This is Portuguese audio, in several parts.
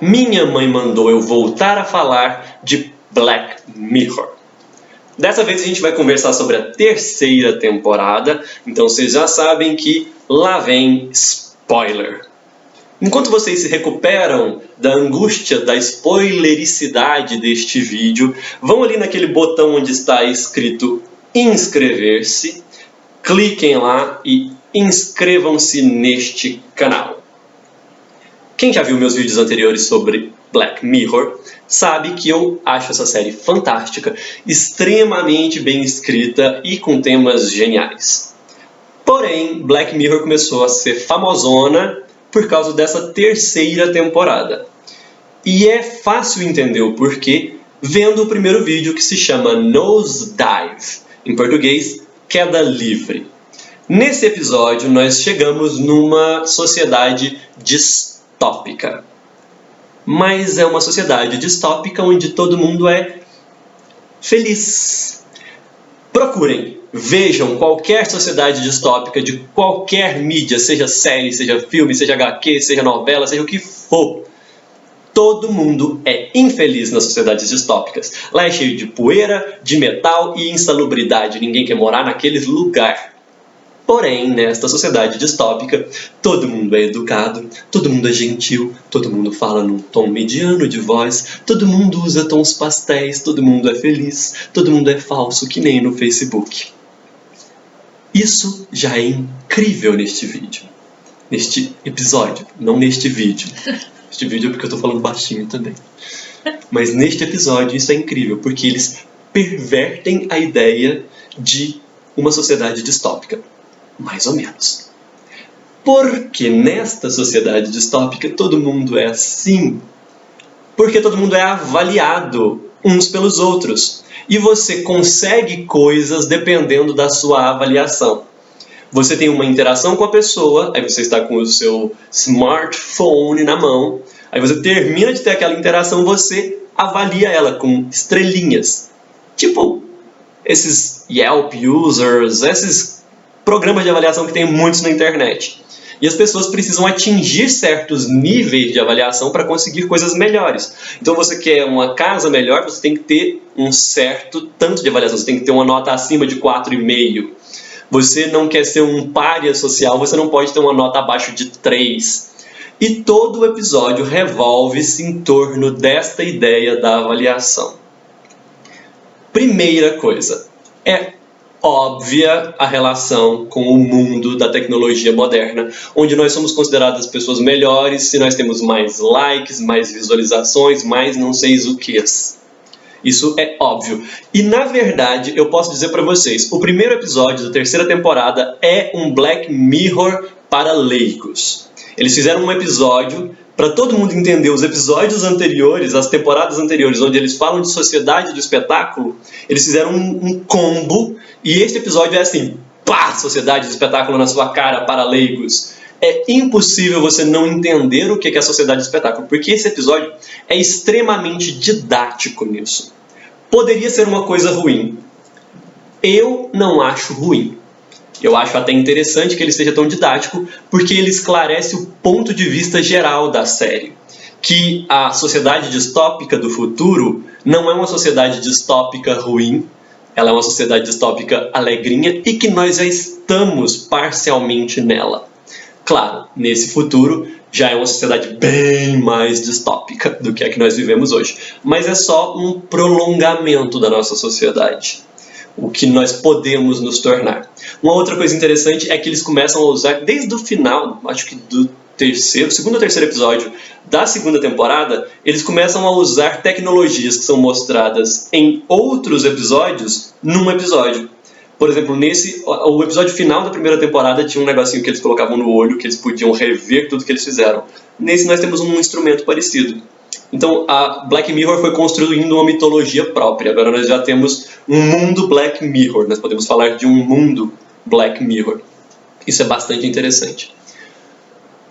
minha mãe mandou eu voltar a falar de Black Mirror. Dessa vez a gente vai conversar sobre a terceira temporada, então vocês já sabem que lá vem spoiler. Enquanto vocês se recuperam da angústia, da spoilericidade deste vídeo, vão ali naquele botão onde está escrito inscrever-se, cliquem lá e inscrevam-se neste canal. Quem já viu meus vídeos anteriores sobre Black Mirror sabe que eu acho essa série fantástica, extremamente bem escrita e com temas geniais. Porém, Black Mirror começou a ser famosona por causa dessa terceira temporada. E é fácil entender o porquê vendo o primeiro vídeo, que se chama Nosedive, em português, Queda Livre. Nesse episódio nós chegamos numa sociedade distópica. Mas é uma sociedade distópica onde todo mundo é feliz. Procurem, vejam qualquer sociedade distópica de qualquer mídia, seja série, seja filme, seja HQ, seja novela, seja o que for. Todo mundo é infeliz nas sociedades distópicas. Lá é cheio de poeira, de metal e insalubridade. Ninguém quer morar naquele lugar. Porém, nesta sociedade distópica, todo mundo é educado, todo mundo é gentil, todo mundo fala num tom mediano de voz, todo mundo usa tons pastéis, todo mundo é feliz, todo mundo é falso, que nem no Facebook. Isso já é incrível neste vídeo. Neste episódio, não neste vídeo. Este vídeo é porque eu estou falando baixinho também. Mas neste episódio isso é incrível, porque eles pervertem a ideia de uma sociedade distópica. Mais ou menos. Porque nesta sociedade distópica todo mundo é assim. Porque todo mundo é avaliado uns pelos outros. E você consegue coisas dependendo da sua avaliação. Você tem uma interação com a pessoa, aí você está com o seu smartphone na mão, aí você termina de ter aquela interação, você avalia ela com estrelinhas. Tipo, esses Yelp users, esses programas de avaliação que tem muitos na internet. E as pessoas precisam atingir certos níveis de avaliação para conseguir coisas melhores. Então você quer uma casa melhor, você tem que ter um certo tanto de avaliação, você tem que ter uma nota acima de 4,5. Você não quer ser um pária social, você não pode ter uma nota abaixo de 3. E todo o episódio revolve-se em torno desta ideia da avaliação. Primeira coisa, é óbvia a relação com o mundo da tecnologia moderna, onde nós somos consideradas pessoas melhores se nós temos mais likes, mais visualizações, mais não sei o que. Isso é óbvio. E na verdade, eu posso dizer para vocês, o primeiro episódio da terceira temporada é um Black Mirror para leigos. Eles fizeram um episódio para todo mundo entender os episódios anteriores, as temporadas anteriores, onde eles falam de sociedade do espetáculo. Eles fizeram um combo, e este episódio é assim, pá, sociedade do espetáculo na sua cara para leigos. É impossível você não entender o que é a sociedade do espetáculo, porque esse episódio é extremamente didático nisso. Poderia ser uma coisa ruim. Eu não acho ruim. Eu acho até interessante que ele seja tão didático, porque ele esclarece o ponto de vista geral da série. Que a sociedade distópica do futuro não é uma sociedade distópica ruim, ela é uma sociedade distópica alegrinha e que nós já estamos parcialmente nela. Claro, nesse futuro já é uma sociedade bem mais distópica do que a que nós vivemos hoje, mas é só um prolongamento da nossa sociedade. O que nós podemos nos tornar. Uma outra coisa interessante é que eles começam a usar, desde o final, acho que do segundo ou terceiro episódio da segunda temporada, eles começam a usar tecnologias que são mostradas em outros episódios num episódio. Por exemplo, o episódio final da primeira temporada tinha um negocinho que eles colocavam no olho, que eles podiam rever tudo que eles fizeram. Nesse nós temos um instrumento parecido. Então, a Black Mirror foi construindo uma mitologia própria. Agora nós já temos um mundo Black Mirror. Nós podemos falar de um mundo Black Mirror. Isso é bastante interessante.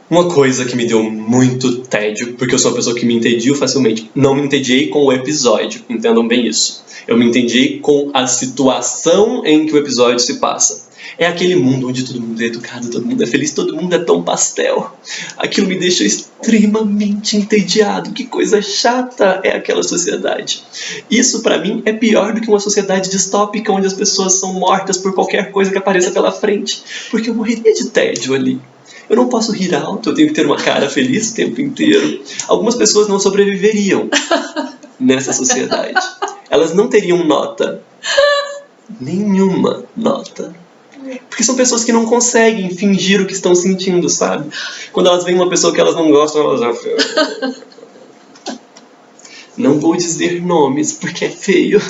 Uma coisa que me deu muito tédio, porque eu sou uma pessoa que me entedio facilmente. Não me entediei com o episódio, entendam bem isso. Eu me entendi com a situação em que o episódio se passa. É aquele mundo onde todo mundo é educado, todo mundo é feliz, todo mundo é tão pastel. Aquilo me deixa extremamente entediado. Que coisa chata é aquela sociedade. Isso, pra mim, é pior do que uma sociedade distópica onde as pessoas são mortas por qualquer coisa que apareça pela frente. Porque eu morreria de tédio ali. Eu não posso rir alto, eu tenho que ter uma cara feliz o tempo inteiro. Algumas pessoas não sobreviveriam nessa sociedade. Elas não teriam nota. Nenhuma nota. Porque são pessoas que não conseguem fingir o que estão sentindo, sabe? Quando elas veem uma pessoa que elas não gostam, elas já... Não vou dizer nomes, porque é feio.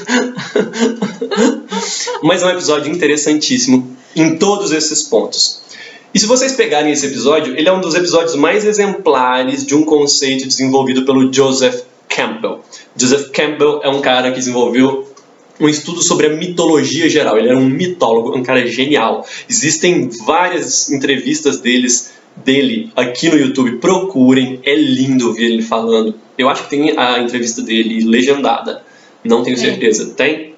Mas é um episódio interessantíssimo em todos esses pontos. E se vocês pegarem esse episódio, ele é um dos episódios mais exemplares de um conceito desenvolvido pelo Joseph Campbell. Joseph Campbell é um cara que desenvolveu um estudo sobre a mitologia geral. Ele era um mitólogo, um cara genial. Existem várias entrevistas dele aqui no YouTube. Procurem, é lindo ouvir ele falando. Eu acho que tem a entrevista dele legendada. Não tenho certeza. Tem?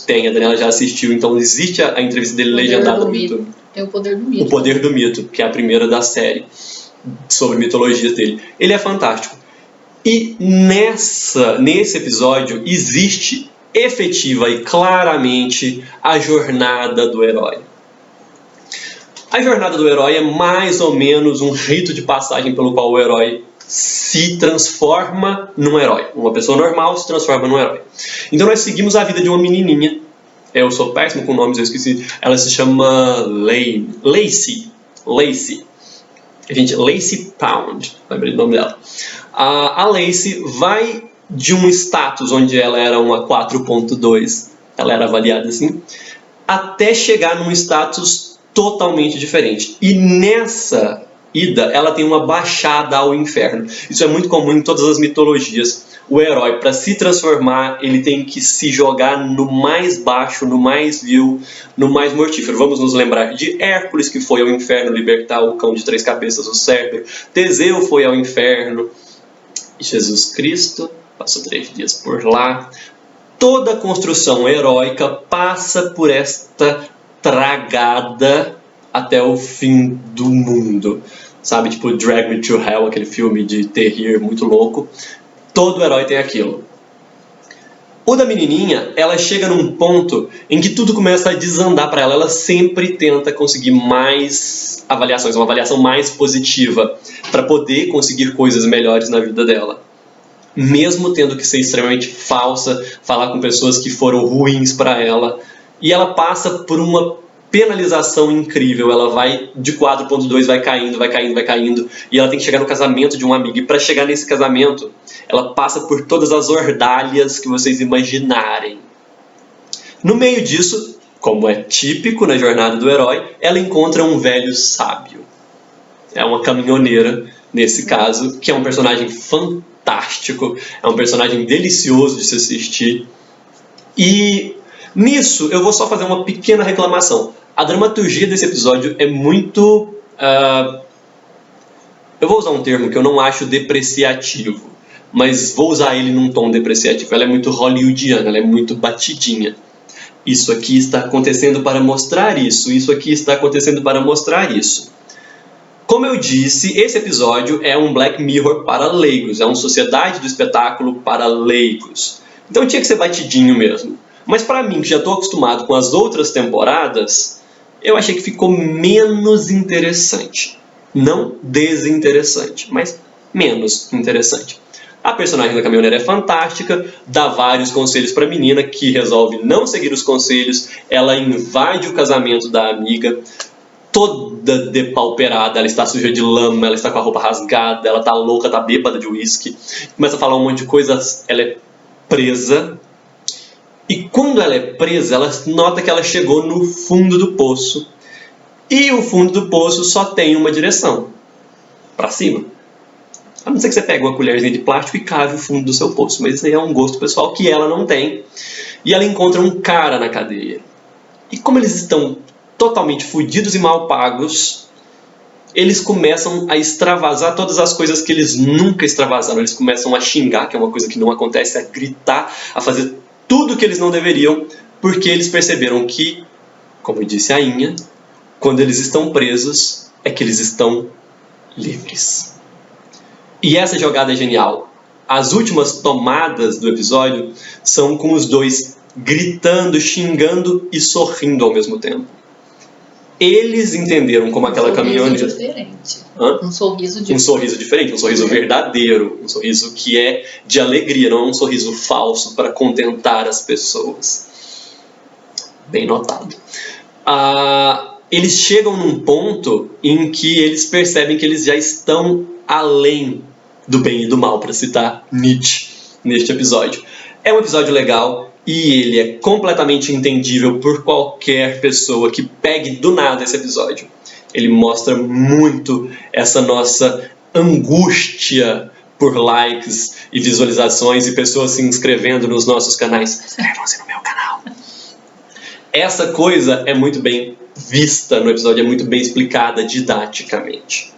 Tem, a Daniela já assistiu. Então existe a entrevista dele legendada no YouTube. Tem o Poder do Mito. O Poder do Mito, que é a primeira da série sobre mitologias dele. Ele é fantástico. E nesse episódio existe efetiva e claramente a jornada do herói. A jornada do herói é mais ou menos um rito de passagem pelo qual o herói se transforma num herói. Uma pessoa normal se transforma num herói. Então nós seguimos a vida de uma menininha. Eu sou péssimo com nomes, eu esqueci. Ela se chama Lacey. Gente, Lacey Pound. Lembrei do nome dela. A Lacey vai de um status onde ela era uma 4.2, ela era avaliada assim, até chegar num status totalmente diferente. E nessa ida, ela tem uma baixada ao inferno. Isso é muito comum em todas as mitologias. O herói, para se transformar, ele tem que se jogar no mais baixo, no mais vil, no mais mortífero. Vamos nos lembrar de Hércules, que foi ao inferno libertar o cão de 3 cabeças, o Cérbero. Teseu foi ao inferno. Jesus Cristo passou 3 dias por lá. Toda a construção heróica passa por esta tragada até o fim do mundo. Sabe, tipo Drag Me to Hell, aquele filme de terror muito louco. Todo herói tem aquilo. O da menininha, ela chega num ponto em que tudo começa a desandar para ela. Ela sempre tenta conseguir mais avaliações, uma avaliação mais positiva, para poder conseguir coisas melhores na vida dela. Mesmo tendo que ser extremamente falsa, falar com pessoas que foram ruins para ela. E ela passa por uma penalização incrível. Ela vai de 4.2, vai caindo. E ela tem que chegar no casamento de um amigo. E para chegar nesse casamento, ela passa por todas as ordalhas que vocês imaginarem. No meio disso, como é típico na jornada do herói, ela encontra um velho sábio. É uma caminhoneira, nesse caso, que é um personagem fantástico. É um personagem delicioso de se assistir. E nisso, eu vou só fazer uma pequena reclamação. A dramaturgia desse episódio é muito... eu vou usar um termo que eu não acho depreciativo, mas vou usar ele num tom depreciativo. Ela é muito hollywoodiana, ela é muito batidinha. Isso aqui está acontecendo para mostrar isso, isso aqui está acontecendo para mostrar isso. Como eu disse, esse episódio é um Black Mirror para leigos, é uma sociedade do espetáculo para leigos. Então tinha que ser batidinho mesmo. Mas para mim, que já estou acostumado com as outras temporadas, eu achei que ficou menos interessante. Não desinteressante, mas menos interessante. A personagem da caminhoneira é fantástica, dá vários conselhos para a menina, que resolve não seguir os conselhos. Ela invade o casamento da amiga, toda depauperada, ela está suja de lama, ela está com a roupa rasgada, ela está louca, está bêbada de uísque. Começa a falar um monte de coisas, ela é presa. E quando ela é presa, ela nota que ela chegou no fundo do poço. E o fundo do poço só tem uma direção, para cima. A não ser que você pegue uma colherzinha de plástico e cave o fundo do seu poço. Mas isso aí é um gosto pessoal que ela não tem. E ela encontra um cara na cadeia. E como eles estão totalmente fodidos e mal pagos, eles começam a extravasar todas as coisas que eles nunca extravasaram. Eles começam a xingar, que é uma coisa que não acontece, a gritar, a fazer tudo que eles não deveriam, porque eles perceberam que, como disse a Inha, Quando eles estão presos, é que eles estão livres. E essa jogada é genial. As últimas tomadas do episódio são com os dois gritando, xingando e sorrindo ao mesmo tempo. Eles entenderam como aquela caminhoneira... Um sorriso diferente. Um sorriso diferente, um sorriso verdadeiro, um sorriso que é de alegria, não é um sorriso falso para contentar as pessoas. Bem notado. Eles chegam num ponto em que eles percebem que eles já estão além do bem e do mal, para citar Nietzsche neste episódio. É um episódio legal e ele é completamente entendível por qualquer pessoa que pegue do nada esse episódio. Ele mostra muito essa nossa angústia por likes e visualizações e pessoas se inscrevendo nos nossos canais. Inscrevam-se no meu canal. Essa coisa é muito bem vista no episódio, é muito bem explicada didaticamente.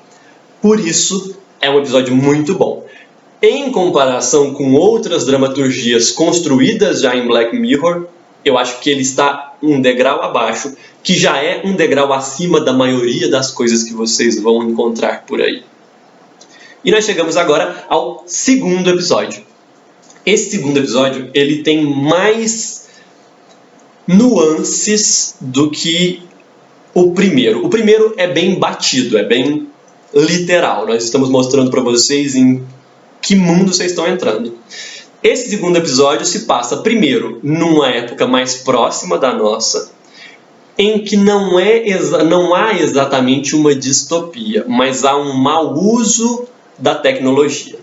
Por isso, é um episódio muito bom. Em comparação com outras dramaturgias construídas já em Black Mirror, eu acho que ele está um degrau abaixo, que já é um degrau acima da maioria das coisas que vocês vão encontrar por aí. E nós chegamos agora ao segundo episódio. Esse segundo episódio, ele tem mais nuances do que o primeiro. O primeiro é bem batido, é bem literal. Nós estamos mostrando para vocês em que mundo vocês estão entrando. Esse segundo episódio se passa primeiro numa época mais próxima da nossa, em que não há exatamente uma distopia, mas há um mau uso da tecnologia.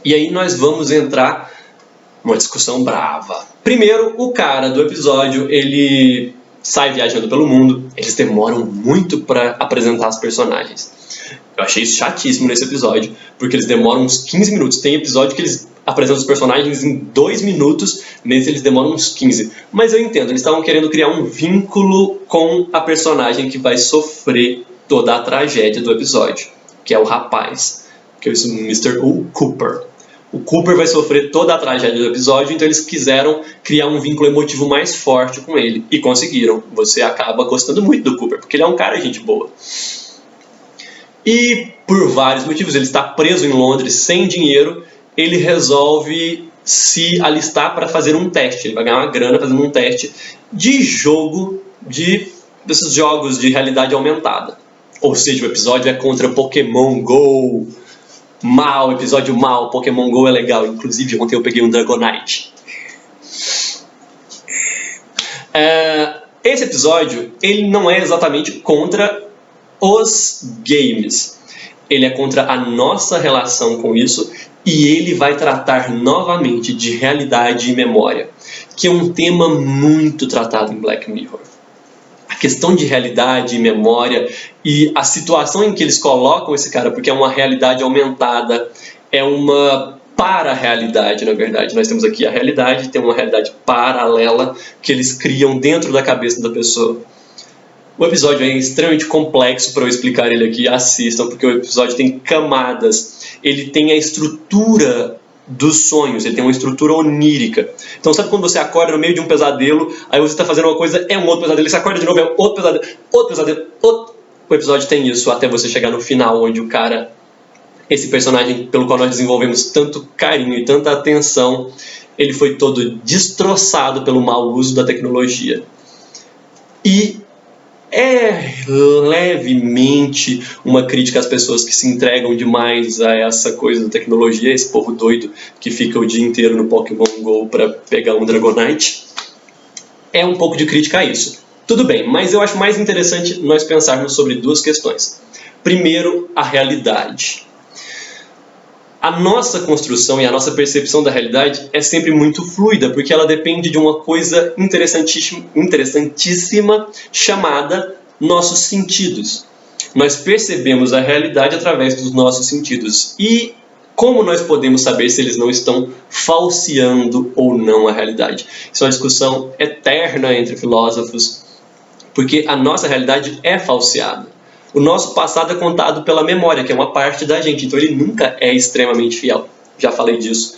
E aí nós vamos entrar numa discussão brava. Primeiro, o cara do episódio, ele sai viajando pelo mundo, eles demoram muito para apresentar os personagens. Eu achei isso chatíssimo nesse episódio, porque eles demoram uns 15 minutos. Tem episódio que eles apresentam os personagens em 2 minutos, nesse eles demoram uns 15. Mas eu entendo, eles estavam querendo criar um vínculo com a personagem que vai sofrer toda a tragédia do episódio, que é o rapaz, que é o Mr. Cooper. O Cooper vai sofrer toda a tragédia do episódio, então eles quiseram criar um vínculo emotivo mais forte com ele. E conseguiram. Você acaba gostando muito do Cooper, porque ele é um cara gente boa. E por vários motivos, ele está preso em Londres sem dinheiro, ele resolve se alistar para fazer um teste. Ele vai ganhar uma grana fazendo um teste de jogo, desses jogos de realidade aumentada. Ou seja, o episódio é contra Pokémon GO. Mal, episódio mal, Pokémon GO é legal. Inclusive, ontem eu peguei um Dragonite. Esse episódio, ele não é exatamente contra os games. Ele é contra a nossa relação com isso e ele vai tratar novamente de realidade e memória, que é um tema muito tratado em Black Mirror. A questão de realidade e memória e a situação em que eles colocam esse cara, porque é uma realidade aumentada, é uma para-realidade, na verdade. Nós temos aqui a realidade, tem uma realidade paralela que eles criam dentro da cabeça da pessoa. O episódio é extremamente complexo para eu explicar ele aqui, assistam, porque o episódio tem camadas, ele tem a estrutura dos sonhos, ele tem uma estrutura onírica. Então sabe quando você acorda no meio de um pesadelo, aí você está fazendo uma coisa, é um outro pesadelo, você acorda de novo, é outro pesadelo, outro pesadelo, outro... O episódio tem isso até você chegar no final, onde o cara, esse personagem pelo qual nós desenvolvemos tanto carinho e tanta atenção, ele foi todo destroçado pelo mau uso da tecnologia. E é levemente uma crítica às pessoas que se entregam demais a essa coisa da tecnologia, esse povo doido que fica o dia inteiro no Pokémon GO para pegar um Dragonite. É um pouco de crítica a isso. Tudo bem, mas eu acho mais interessante nós pensarmos sobre duas questões. Primeiro, a realidade. A nossa construção e a nossa percepção da realidade é sempre muito fluida, porque ela depende de uma coisa interessantíssima chamada nossos sentidos. Nós percebemos a realidade através dos nossos sentidos. E como nós podemos saber se eles não estão falseando ou não a realidade? Isso é uma discussão eterna entre filósofos, porque a nossa realidade é falseada. O nosso passado é contado pela memória, que é uma parte da gente, então ele nunca é extremamente fiel. Já falei disso.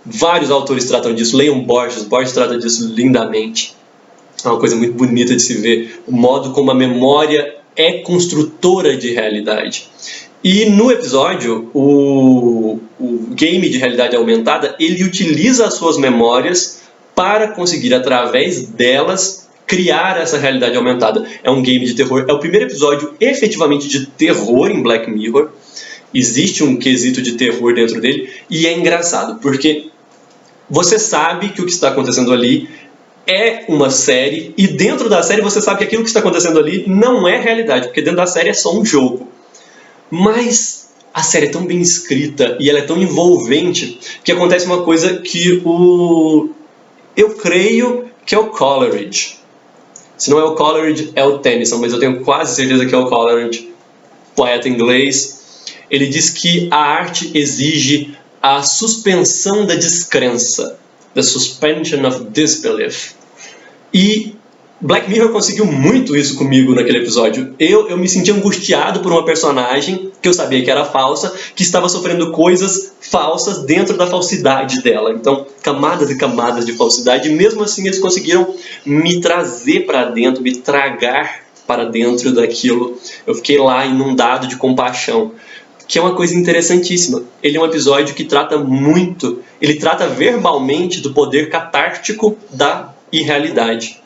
Vários autores tratam disso, leiam Borges, Borges trata disso lindamente. É uma coisa muito bonita de se ver, o modo como a memória é construtora de realidade. E no episódio, o game de realidade aumentada, ele utiliza as suas memórias para conseguir, através delas, criar essa realidade aumentada. É um game de terror, é o primeiro episódio efetivamente de terror em Black Mirror. Existe um quesito de terror dentro dele, e é engraçado, porque você sabe que o que está acontecendo ali é uma série, e dentro da série você sabe que aquilo que está acontecendo ali não é realidade, porque dentro da série é só um jogo. Mas a série é tão bem escrita e ela é tão envolvente que acontece uma coisa que eu creio que é o Coleridge. Se não é o Coleridge, é o Tennyson, mas eu tenho quase certeza que é o Coleridge, poeta inglês. Ele diz que a arte exige a suspensão da descrença, the suspension of disbelief. E Black Mirror conseguiu muito isso comigo naquele episódio. Eu me senti angustiado por uma personagem que eu sabia que era falsa, que estava sofrendo coisas falsas dentro da falsidade dela. Então, camadas e camadas de falsidade, e mesmo assim eles conseguiram me trazer para dentro, me tragar para dentro daquilo. Eu fiquei lá inundado de compaixão, que é uma coisa interessantíssima. Ele é um episódio que trata muito, ele trata verbalmente do poder catártico da irrealidade.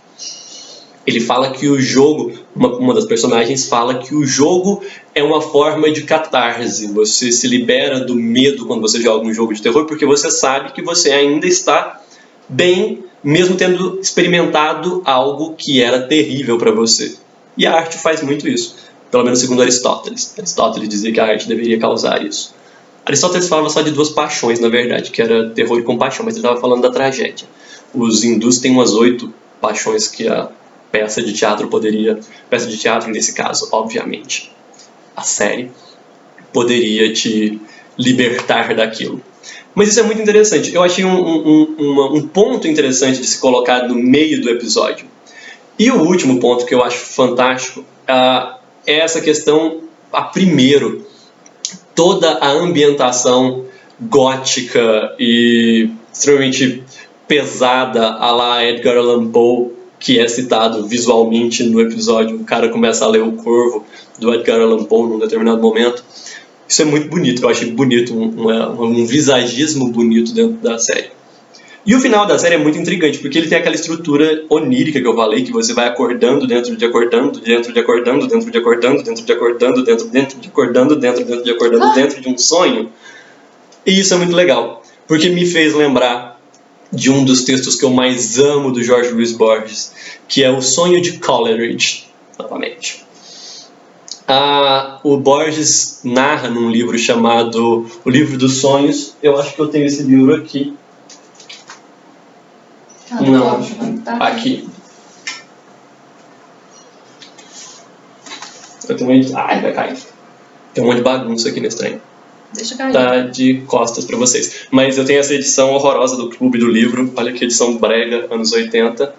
Ele fala que o jogo, uma das personagens fala que o jogo é uma forma de catarse. Você se libera do medo quando você joga um jogo de terror, porque você sabe que você ainda está bem, mesmo tendo experimentado algo que era terrível para você. E a arte faz muito isso, pelo menos segundo Aristóteles. Aristóteles dizia que a arte deveria causar isso. Aristóteles falava só de duas paixões, na verdade, que era terror e compaixão, mas ele estava falando da tragédia. Os hindus têm umas 8 paixões que a peça de teatro, nesse caso, obviamente, a série, poderia te libertar daquilo. Mas isso é muito interessante. Eu achei um ponto interessante de se colocar no meio do episódio. E o último ponto que eu acho fantástico é essa questão, primeiro, toda a ambientação gótica e extremamente pesada à la Edgar Allan Poe, que é citado visualmente no episódio. O cara começa a ler O Corvo, do Edgar Allan Poe, num determinado momento. Isso é muito bonito, eu achei bonito, um visagismo bonito dentro da série. E o final da série é muito intrigante, porque ele tem aquela estrutura onírica que eu falei, que você vai acordando dentro de acordando, dentro de acordando, dentro de acordando, dentro de acordando, dentro de acordando, dentro de acordando, dentro de um sonho. E isso é muito legal, porque me fez lembrar de um dos textos que eu mais amo do Jorge Luis Borges, que é O Sonho de Coleridge, novamente. O Borges narra num livro chamado O Livro dos Sonhos. Eu acho que eu tenho esse livro aqui. Não, aqui. Eu tenho vai cair. Tem um monte de bagunça aqui nesse trem. Deixa cair. Tá de costas pra vocês. Mas eu tenho essa edição horrorosa do Clube do Livro. Olha que edição brega, anos 80.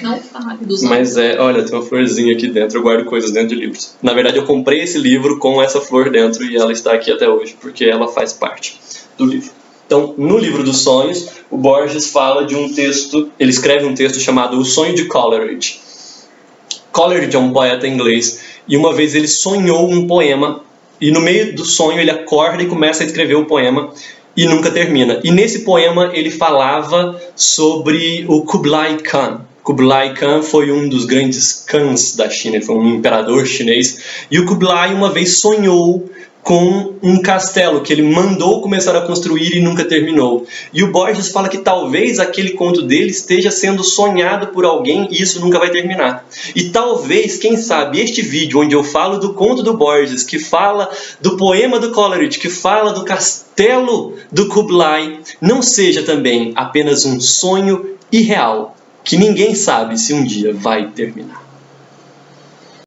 Não fale dos Mas olha, tem uma florzinha aqui dentro. Eu guardo coisas dentro de livros. Na verdade, eu comprei esse livro com essa flor dentro e ela está aqui até hoje, porque ela faz parte do livro. Então, no Livro dos Sonhos, o Borges fala de um texto, ele escreve um texto chamado O Sonho de Coleridge. Coleridge é um poeta inglês, e uma vez ele sonhou um poema, e no meio do sonho ele acorda e começa a escrever o poema, e nunca termina. E nesse poema ele falava sobre o Kublai Khan. Kublai Khan foi um dos grandes Khans da China, ele foi um imperador chinês, e o Kublai uma vez sonhou com um castelo que ele mandou começar a construir e nunca terminou. E o Borges fala que talvez aquele conto dele esteja sendo sonhado por alguém e isso nunca vai terminar. E talvez, quem sabe, este vídeo onde eu falo do conto do Borges, que fala do poema do Coleridge, que fala do castelo do Kublai, não seja também apenas um sonho irreal, que ninguém sabe se um dia vai terminar.